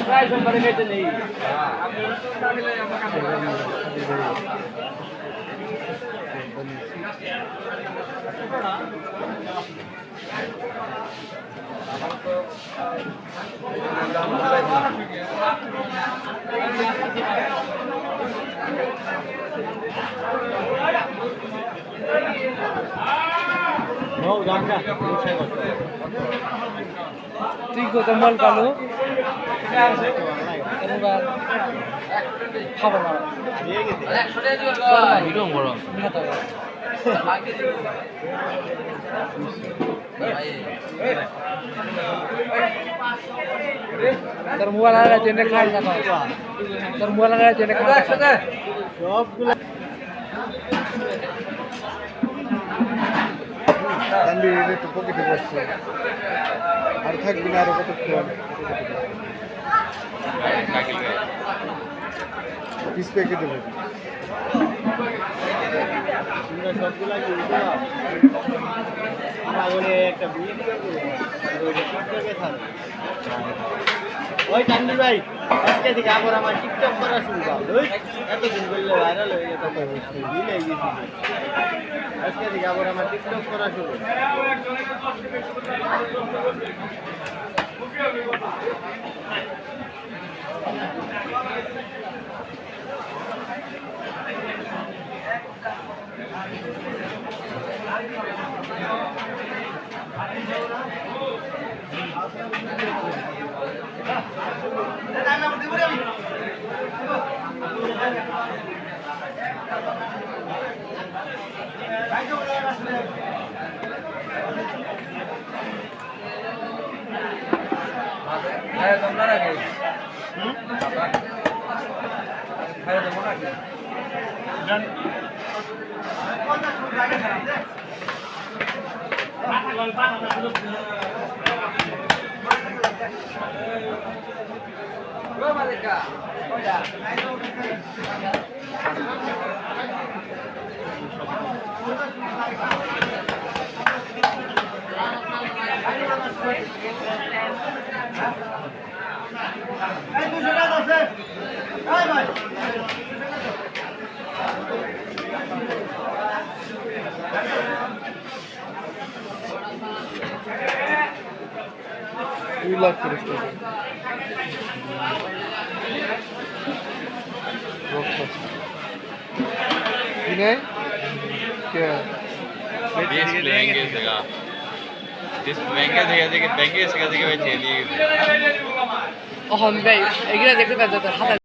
প্রায় সোমবারে খেতে নেই ঠিক কথা মাল কালো খাবো না তোর মোবাইল লাগা জেনে খাই না তোর মোবাইল লাগা জেনে খাই সবগুলো একটু পকেটে বসছে আর থাকবি না আরো কতক্ষণ পিস প্যাকেটে দেবে ওই কান্দি ভাই আজকে থেকে আবার আমার টিকটক করা শুরু করো এতদিন করলে ভাইরাল হয়ে যেত ভুলে গেছি আজকে থেকে আবার আমার টিকটক করা শুরু লাখ তিরিশ টাকা किने क्या बीस महंगे जगह जिस महंगे जगह के महंगे जगह पे चलिए हम भाई एग्रा देखते